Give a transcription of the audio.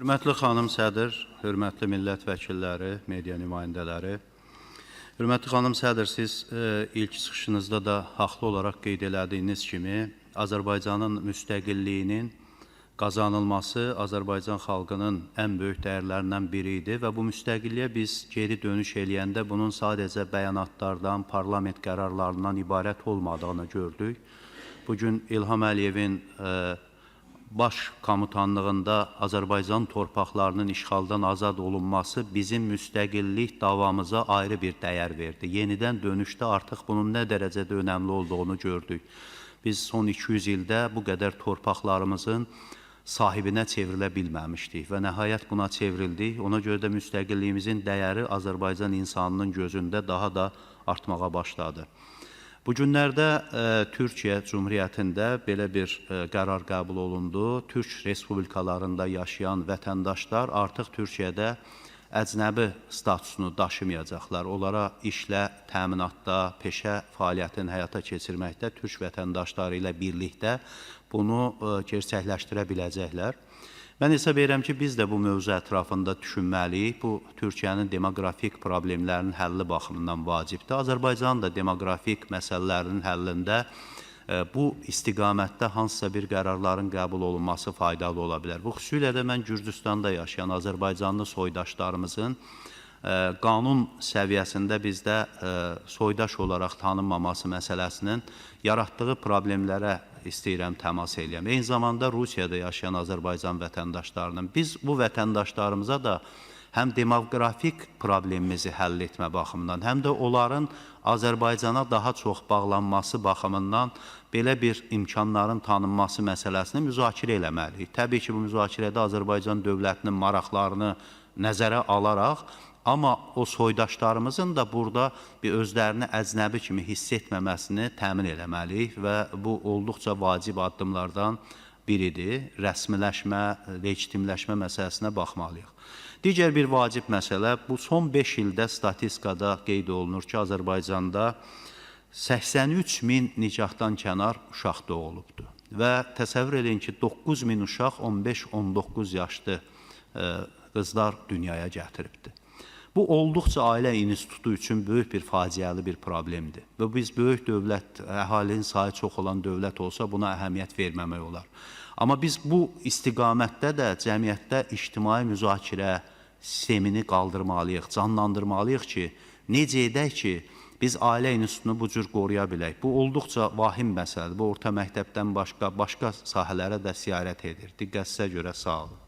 Hörmətli xanım sədr, hörmətli millət vəkilləri, media nümayəndələri. Hörmətli xanım sədr, siz ilk çıxışınızda da haqlı olaraq qeyd elədiyiniz kimi, Azərbaycanın müstəqilliyinin qazanılması Azərbaycan xalqının ən böyük dəyərlərindən biri idi və bu müstəqilliyə biz geri dönüş eləyəndə bunun sadəcə bəyanatlardan, parlament qərarlarından ibarət olmadığını gördük. Bugün İlham Əliyevin baş komutanlığında Azərbaycan torpaqlarının işğaldan azad olunması bizim müstəqillik davamıza ayrı bir dəyər verdi. Yenidən dönüşdə artıq bunun nə dərəcədə önəmli olduğunu gördük. Biz son 200 ildə bu qədər torpaqlarımızın sahibinə çevrilə bilməmişdik və nəhayət buna çevrildik. Ona görə də müstəqilliyimizin dəyəri Azərbaycan insanının gözündə daha da artmağa başladı. Bu günlərdə Türkiyə Cumhuriyyətində belə bir qərar qəbul olundu. Türk respublikalarında yaşayan vətəndaşlar artıq Türkiyədə əcnəbi statusunu daşımayacaqlar. Onlara işlə, təminatda, peşə fəaliyyətini həyata keçirməkdə Türk vətəndaşları ilə birlikdə bunu gerçəkləşdirə biləcəklər. Mən hesab edirəm ki, biz də bu mövzu ətrafında düşünməliyik. Bu, Türkiyənin demoqrafik problemlərinin həlli baxımından vacibdir. Azərbaycanın da demoqrafik məsələlərinin həllində bu istiqamətdə hansısa bir qərarların qəbul olunması faydalı ola bilər. Bu, xüsusilə də mən Gürcüstanda yaşayan Azərbaycanlı soydaşlarımızın qanun səviyyəsində bizdə soydaş olaraq tanınmaması məsələsinin yaratdığı problemlərə istəyirəm təmas eləyəm. Eyni zamanda Rusiyada yaşayan Azərbaycan vətəndaşlarının biz bu vətəndaşlarımıza da həm demoqrafik problemimizi həll etmə baxımından, həm də onların Azərbaycana daha çox bağlanması baxımından belə bir imkanların tanınması məsələsini müzakirə eləməliyik. Təbii ki, bu müzakirədə Azərbaycan dövlətinin maraqlarını nəzərə alaraq, amma o soydaşlarımızın da burada bir özlərini əcnəbi kimi hiss etməməsini təmin eləməliyik və bu olduqca vacib addımlardan biridir. Rəsmiləşmə, legitimləşmə məsələsinə baxmalıyıq. Digər bir vacib məsələ, bu son 5 ildə statistikada qeyd olunur ki, Azərbaycanda 83 min nikahdan kənar uşaq doğulubdur. Və təsəvvür edin ki, 9 min uşaq 15-19 yaşlı qızlar dünyaya gətiribdir. Bu, olduqca ailə institutu üçün böyük bir faciəli bir problemdir. Və biz böyük dövlət, əhalinin sayı çox olan dövlət olsa buna əhəmiyyət verməmək olar. Amma biz bu istiqamətdə də cəmiyyətdə ictimai müzakirə sistemini qaldırmalıyıq, canlandırmalıyıq ki, necə edək ki, biz ailə institutunu bu cür qoruya bilək. Bu, olduqca vahim məsələdir. Bu, orta məktəbdən başqa sahələrə də siyarət edir. Diqqətinizə görə sağ olun.